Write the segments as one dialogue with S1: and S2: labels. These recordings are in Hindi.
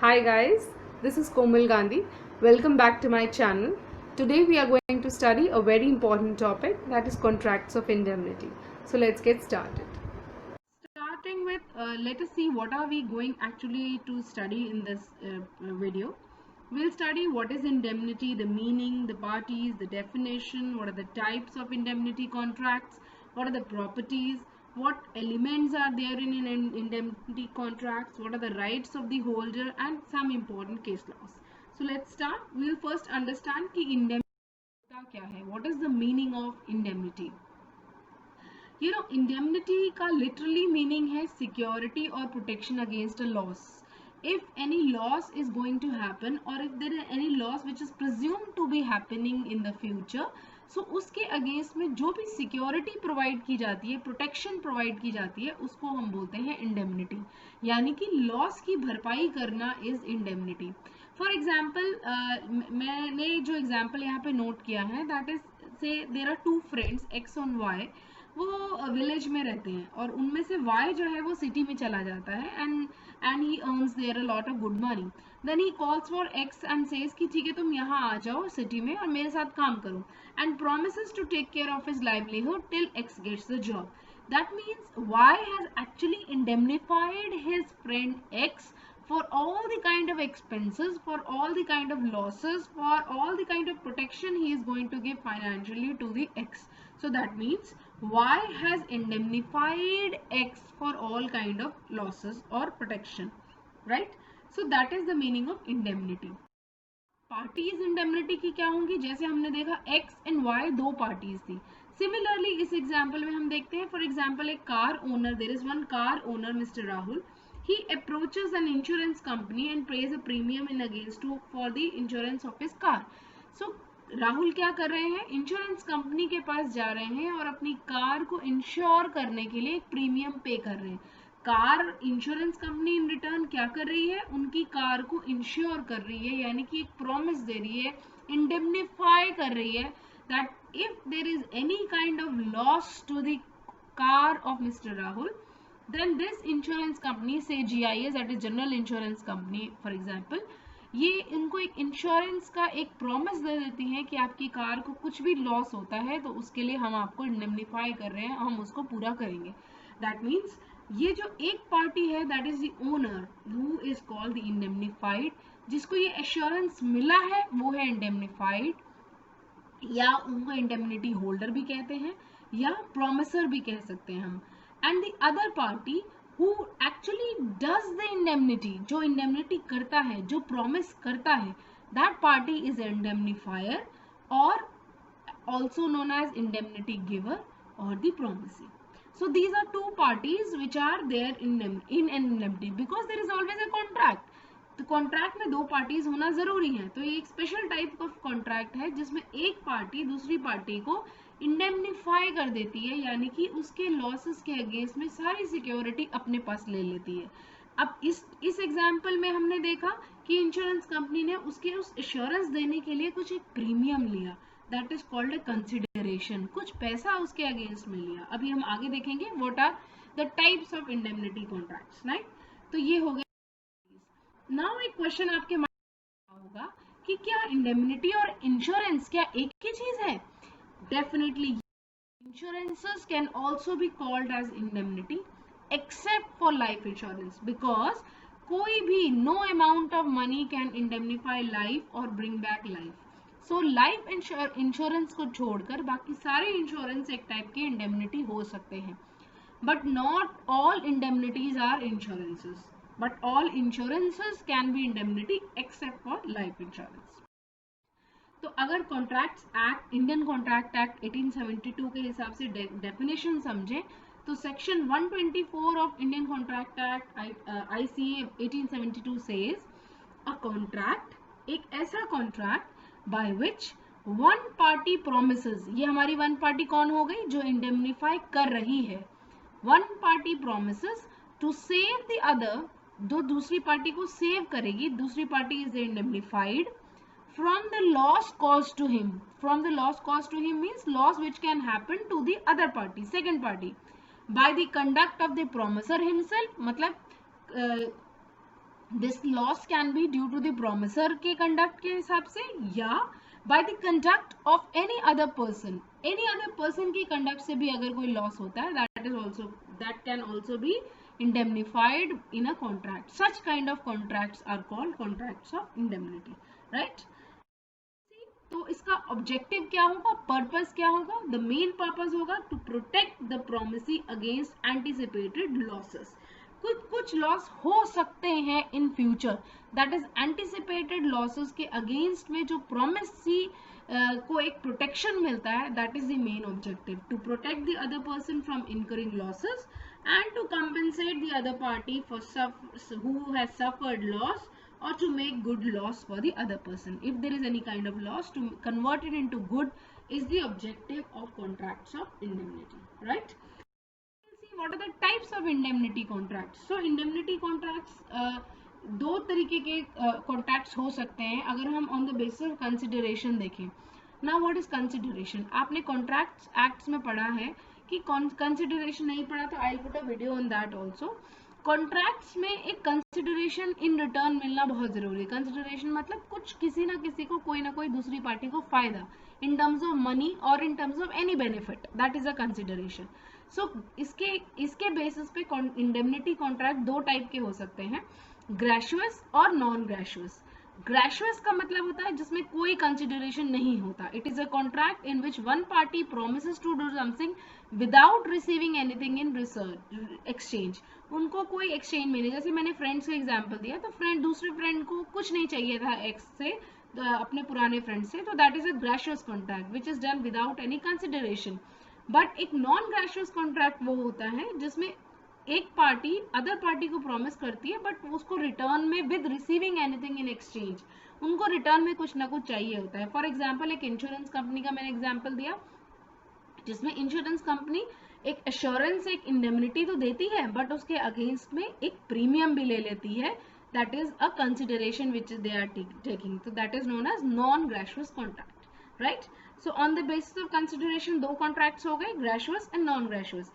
S1: Hi guys, this is Komal Gandhi. Welcome back to my channel. Today we are going to study a very important topic, that is contracts of indemnity. So let's get started. Starting with, let us see what are we going actually to study in this video. We'll study what is indemnity, the meaning, the parties, the definition, what are the types of indemnity contracts, what are the properties, what elements are there in indemnity contracts, what are the rights of the holder, and some important case laws. So let's start. We'll first understand कि indemnity क्या है. What is the meaning of indemnity? Indemnity का literally meaning है security or protection against a loss. If any loss is going to happen or if there is any loss which is presumed to be happening in the future, so उसके अगेंस्ट में जो भी सिक्योरिटी प्रोवाइड की जाती है, प्रोटेक्शन प्रोवाइड की जाती है, उसको हम बोलते हैं इंडेमनिटी. यानी कि लॉस की भरपाई करना इज इंडेमनिटी. फॉर एग्जाम्पल, मैंने जो एग्जाम्पल यहाँ पे नोट किया है, that is say there are two friends X और वाई. वो विलेज में रहते हैं और उनमें से वाई जो है वो सिटी में चला जाता है and he earns there a lot of good money. Then he calls for X and says कि ठीक है तुम यहाँ आ जाओ सिटी में और मेरे साथ काम करो, and promises to take care of his livelihood till X gets the job. That means Y has actually indemnified his friend X for all the kind of expenses, for all the kind of losses, for all the kind of protection he is going to give financially to the X. So that means Y has indemnified X for all kind of losses or protection, right? So that is the meaning of indemnity. Parties indemnity की क्या होंगी? जैसे हमने देखा एक्स एंड वाई दो पार्टीज थी. सिमिलरली इस एग्जाम्पल में हम देखते हैं, फॉर एग्जाम्पल एक car owner, there is one car owner mister Rahul. he approaches an insurance company and pays a premium in against to for the insurance of his car. So Rahul क्या कर रहे हैं? इंश्योरेंस कंपनी के पास जा रहे हैं और अपनी कार को इंश्योर करने के लिए एक प्रीमियम पे कर रहे हैं. Car insurance company in return क्या कर रही है? उनकी कार को इंश्योर कर रही है, यानी कि एक प्रॉमिस दे रही है, इंडेमनिफाई कर रही है that if there is any kind of loss to the car of mister Rahul, then this insurance company, say GIS, that is general insurance company for example, ये इनको एक इंश्योरेंस का एक प्रॉमिस दे देती है कि आपकी कार को कुछ भी लॉस होता है तो उसके लिए हम आपको इंडेमनिफाई कर रहे हैं, हम उसको पूरा करेंगे. दैट मीन्स ये जो एक पार्टी है, that is the owner who is called the indemnified. जिसको ये एश्योरेंस मिला है वो है इंडेमनिफाइड, या उनको इंडेमनिटी होल्डर भी कहते हैं या प्रॉमिसर भी कह सकते हैं हम. And the other party who actually does the indemnity, जो indemnity करता है, जो promise करता है, that party is indemnifier or also known as indemnity giver or the promisee. So these are two parties which are there in indemnity because there is always a contract. तो कॉन्ट्रैक्ट में दो पार्टीज होना जरूरी है. तो ये एक स्पेशल टाइप ऑफ कॉन्ट्रैक्ट है जिसमें एक पार्टी दूसरी पार्टी को इंडेमनिफाई कर देती है, यानी कि उसके लॉसेस के अगेंस्ट में सारी सिक्योरिटी अपने पास ले लेती है. अब इस एग्जाम्पल में हमने देखा कि इंश्योरेंस कंपनी ने उसके उस इंश्योरेंस देने के लिए कुछ एक प्रीमियम लिया, that is called a consideration. कुछ पैसा उसके अगेंस्ट में लिया. अभी हम आगे देखेंगे what are the types of indemnity contracts, right? तो ये हो गया. नाउ एक क्वेश्चन आपके माइंड में होगा कि क्या इंडेमनिटी और इंश्योरेंस क्या एक ही चीज है? Definitely insurances can also be called as indemnity except for life insurance because कोई भी no amount of money can indemnify life or bring back life. So life insurance को छोड़कर बाकी सारे इंश्योरेंस एक टाइप के indemnity हो सकते हैं. But not all indemnities are insurances. But all insurances can be indemnity except for life insurance. तो अगर contracts act, Indian contract act 1872 के हिसाब से डेफिनेशन समझें तो section 124 of Indian contract act ICA 1872 says a contract, एक ऐसा contract by which one party promises, ये हमारी वन पार्टी कौन हो गई? जो इंडेमनिफाई कर रही है. One party promises to save the other, जो दूसरी पार्टी को सेव करेगी, दूसरी party is indemnified from the loss caused to him. From the loss caused to him means loss which can happen to the other party, second party, by the conduct of the promiser himself. मतलब this loss can be due to the promiser के कंडक्ट के हिसाब से, या by the conduct of any other person की कंडक्ट से भी अगर कोई लॉस होता है, that can also be indemnified in a contract. Such kind of contracts are called contracts of indemnity, right? तो इसका ऑब्जेक्टिव क्या होगा, पर्पस क्या होगा? द मेन पर्पस होगा to protect the promisee against anticipated losses. कुछ लॉस हो सकते हैं in future, that is anticipated losses के अगेंस्ट में जो प्रोमिसी को एक प्रोटेक्शन मिलता है, that is the main objective, to protect the other person from incurring losses and to compensate the other party for who has suffered loss, or to make good loss for the other person. If there is any kind of loss, to convert it into good is the objective of contracts of indemnity, right? We'll see what are the types of indemnity contracts. So indemnity contracts दो तरीके के कॉन्ट्रैक्ट्स हो सकते हैं अगर हम on the basis of consideration देखें. Now what is consideration? आपने कॉन्ट्रैक्ट्स एक्ट्स में पढ़ा है कि कंसिडरेशन नहीं पढ़ा तो I will put a video on that also. Contracts में एक कंसिडरेशन इन रिटर्न मिलना बहुत जरूरी है. कंसिडरेशन मतलब कुछ किसी ना किसी को कोई ना कोई दूसरी पार्टी को फायदा इन टर्म्स ऑफ मनी और in terms of any benefit, that is a consideration. So इसके बेसिस पे इंडेमनिटी कॉन्ट्रैक्ट दो टाइप के हो सकते हैं, ग्रेचुअस और नॉन ग्रेचुअस. ग्रेचुअस का मतलब होता है जिसमें कोई कंसिडरेशन नहीं होता. It is a contract in which one party promises to do something without receiving anything in exchange. उनको कोई एक्सचेंज मिले, जैसे मैंने फ्रेंड्स का एग्जांपल दिया, तो दूसरे फ्रेंड को कुछ नहीं चाहिए था एक्स से, अपने पुराने फ्रेंड से, तो that is a gratuitous contract which is done without any consideration. But एक नॉन ग्रेचुअस कॉन्ट्रैक्ट वो होता है जिसमें एक पार्टी अदर पार्टी को प्रॉमिस करती है बट उसको रिटर्न में with receiving anything in exchange, उनको रिटर्न में कुछ ना कुछ चाहिए होता है. फॉर एग्जाम्पल एक इंश्योरेंस कंपनी का मैंने एग्जाम्पल दिया, जिसमें इंश्योरेंस कंपनी एक एश्योरेंस, एक इंडेमनिटी तो देती है बट उसके अगेंस्ट में एक प्रीमियम भी ले लेती है, that is a consideration which they are taking. तो that is known as non gratuitous contract, right? So on the basis of consideration दो कॉन्ट्रैक्ट्स हो गए, gratuitous and non gratuitous.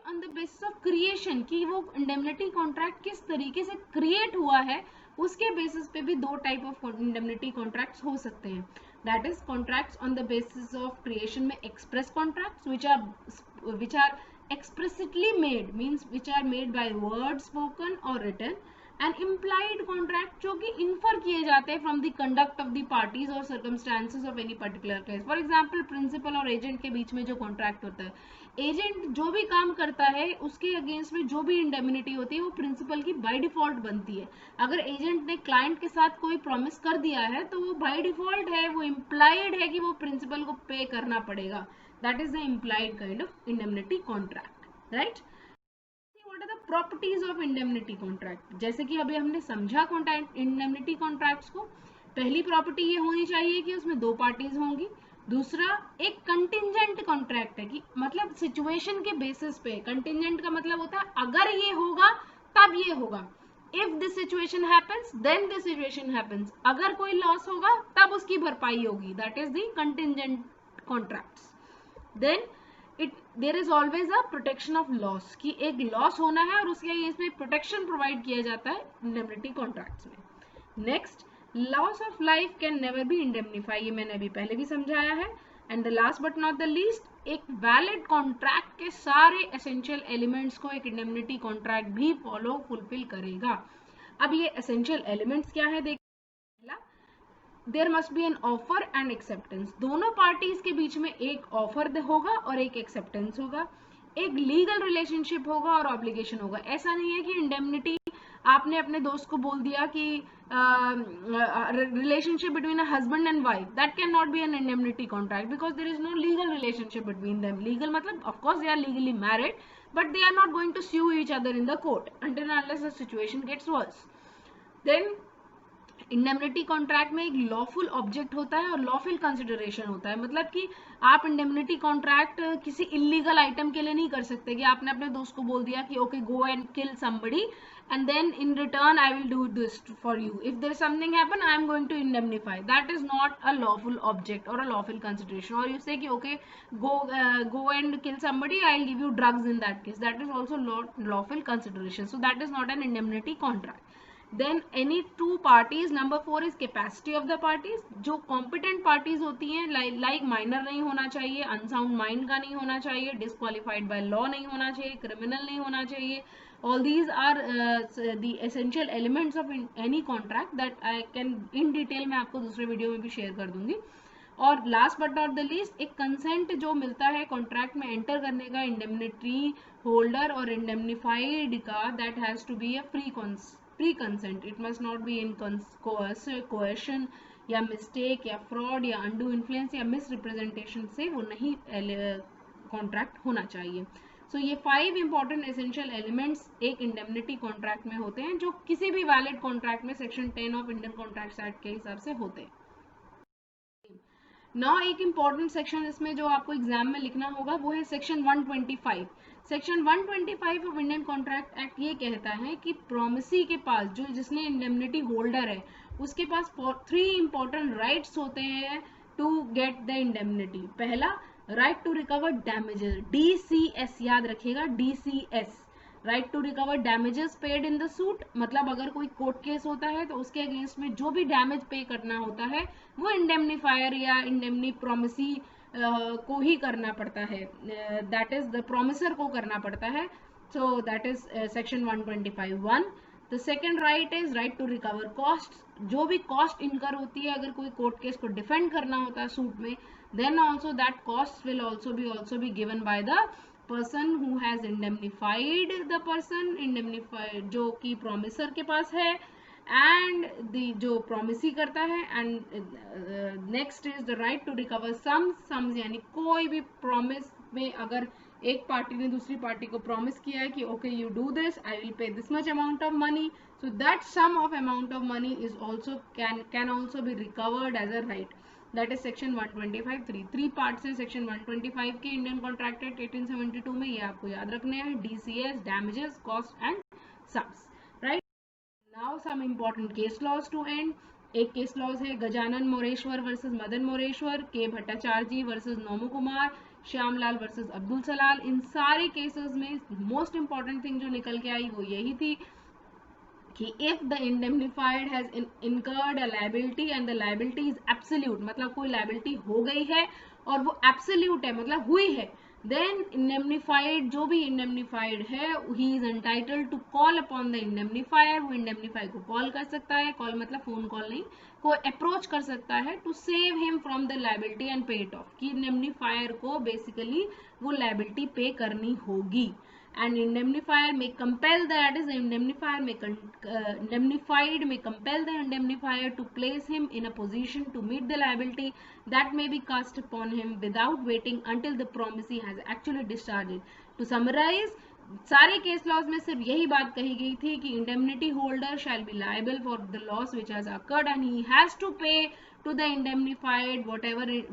S1: On the basis of creation कि वो इंडेमनिटी कॉन्ट्रैक्ट किस तरीके से क्रिएट हुआ है, उसके बेसिस पे भी दो टाइप ऑफ इंडेमनिटी कॉन्ट्रैक्ट्स हो सकते हैं. That is contracts on the basis of creation में express contracts which are explicitly made, means which are made by word spoken or written, and implied contract जो कि इन्फर किए जाते हैं from the conduct of the parties और circumstances of any particular case. For example principal और एजेंट के बीच में जो कॉन्ट्रैक्ट होता है, एजेंट जो भी काम करता है उसके अगेंस्ट में जो भी इंडेमनिटी होती है वो प्रिंसिपल की बाय डिफॉल्ट बनती है. अगर एजेंट ने क्लाइंट के साथ कोई प्रॉमिस कर दिया है तो वो बाय डिफॉल्ट है, वो इम्प्लाइड है कि वो प्रिंसिपल को पे करना पड़ेगा. That is the implied kind of indemnity contract, right? Properties of indemnity contract, जैसे कि अभी हमने समझा इंडेमनिटी कॉन्ट्रैक्ट्स को. पहली प्रॉपर्टी ये होनी चाहिए कि उसमें दो पार्टीज होंगी. दूसरा एक कंटिंजेंट कॉन्ट्रैक्ट है कि मतलब सिचुएशन के बेसिस पे. कंटिंजेंट का मतलब होता है अगर ये होगा तब ये होगा. If this situation happens then this situation happens. अगर कोई लॉस होगा तब उसकी भरपाई होगी. That is the contingent contracts. Then there is always a protection of loss, कि एक लॉस होना है और उसके लिए इसमें प्रोटेक्शन प्रोवाइड किया जाता है इंडेमनिटी कॉन्ट्रैक्ट्स में. Next, loss of life can never be इंडेमनिफाई, ये मैंने अभी पहले भी समझाया है. And the last but not the least, एक वैलिड कॉन्ट्रैक्ट के सारे एसेंशियल एलिमेंट्स को एक इंडेमनिटी कॉन्ट्रैक्ट भी फुलफिल करेगा. अब ये एसेंशियल एलिमेंट्स क्या है देखिए. There must be an offer and acceptance. दोनों पार्टीज के बीच में एक ऑफर होगा और एक एक्सेप्टेंस होगा. एक लीगल रिलेशनशिप होगा और ऑब्लिगेशन होगा. ऐसा नहीं है कि इंडेमनिटी आपने अपने दोस्त को बोल दिया कि relationship between a husband and wife, that can not be an indemnity contract because there is no legal relationship between them. Legal मतलब of course they are legally married but they are not going to sue each other in the court until and unless the situation gets worse. Then indemnity contract में एक लॉफुल ऑब्जेक्ट होता है और लॉफुल कंसिडरेशन होता है. मतलब कि आप इंडेमनिटी कॉन्ट्रैक्ट किसी इलीगल आइटम के लिए नहीं कर सकते कि आपने अपने दोस्त को बोल दिया कि okay go and kill somebody and then in return I will do this for you. If there is something happen I am going to indemnify. That is not a lawful object और अ लॉफुल कंसिडरेशन. और यू से कि okay go and kill somebody, I will give you drugs in that case. That is also lawful consideration. So that is not an indemnity contract. Then any two parties, number 4 is capacity of the parties, जो कॉम्पिटेंट पार्टीज होती हैं, लाइक माइनर नहीं होना चाहिए, अनसाउंड माइंड का नहीं होना चाहिए, डिस्क्वालिफाइड बाय लॉ नहीं होना चाहिए, क्रिमिनल नहीं होना चाहिए. All these are the essential elements of any contract that I can in detail मैं आपको दूसरे वीडियो में भी शेयर कर दूंगी. और last but not the least, एक कंसेंट जो मिलता है कॉन्ट्रैक्ट में एंटर करने का इंडेमनिटी होल्डर और इंडेमनिफाइड का, that has to be a pre consent. It must not be in coercion या मिस्टेक या फ्रॉड या अंडू इन्फ्लुएंस या मिस रिप्रेजेंटेशन से वो नहीं कॉन्ट्रैक्ट होना चाहिए. सो ये 5 इंपॉर्टेंट एसेंशियल एलिमेंट्स एक इंडेमनिटी कॉन्ट्रैक्ट में होते हैं, जो किसी भी वैलिड कॉन्ट्रैक्ट में section 10 of Indian contract act के हिसाब से होते हैं. नाउ एक इंपॉर्टेंट सेक्शन इसमें जो आपको एग्जाम में लिखना होगा वो है section 125. Section 125 of Indian contract act ये कहता है कि प्रोमिसी के पास, जो जिसने इंडेमनिटी होल्डर है, उसके पास 3 इंपॉर्टेंट राइट्स होते हैं टू गेट द इंडेमनिटी. पहला, right to recover damages, DCS याद रखिएगा, DCS, right to recover damages paid in the suit. मतलब अगर कोई कोर्ट केस होता है तो उसके अगेंस्ट में जो भी डैमेज पे करना होता है वो इंडेमनीफायर या इंडेमनी प्रोमिसी को ही करना पड़ता है, दैट इज द प्रोमिसर को करना पड़ता है. So that is section 125(1). The second right is right to recover cost. जो भी कॉस्ट इनकर होती है अगर कोई कोर्ट केस को डिफेंड करना होता है सूट में, then also that cost will also be given by the person who has indemnified the person, indemnified जो कि प्रोमिसर के पास है, एंड जो प्रोमिसी करता है. And next is the right to recover sums, यानी कोई भी प्रॉमिस में अगर एक पार्टी ने दूसरी पार्टी को प्रॉमिस किया है कि okay you do this, I will pay this much amount of money, so that sum of amount of money is also can also be recovered as a right. That is section 125(3). 3 part से सेक्शन 125 के इंडियन कॉन्ट्रैक्ट एक्ट 1872 में, ये आपको याद रखने हैं, DCS, damages, cost and sums, right. Now some important case laws to end. एक केस लॉज है Gajanan Moreshwar versus Madan Moreshwar, K Bhattacharya ji versus नोमू कुमार, श्यामलाल वर्सेस अब्दुल सलाल. इन सारे केसेस में मोस्ट इंपॉर्टेंट थिंग जो निकल के आई वो यही थी कि if the indemnified has incurred a liability and the liability is absolute, मतलब कोई liability हो गई है और वो absolute है, मतलब हुई है, then indemnified, जो भी indemnified है, he is entitled to call upon the indemnifier. वो indemnifier को call कर सकता है, call मतलब phone call नहीं, को approach कर सकता है to save him from the liability and pay it off, कि indemnifier को basically वो liability pay करनी होगी. And indemnifier may compel, that is indemnified may compel the indemnifier to place him in a position to meet the liability that may be cast upon him without waiting until the promisee has actually discharged it. To summarize, सारे केस लॉज में सिर्फ यही बात कही गई थी कि indemnity holder shall be liable for the loss which has occurred and he has to pay to the indemnified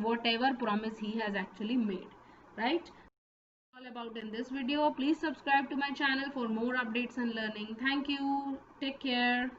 S1: whatever promise he has actually made, right? All about in this video. Please subscribe to my channel for more updates and learning. Thank you. Take care.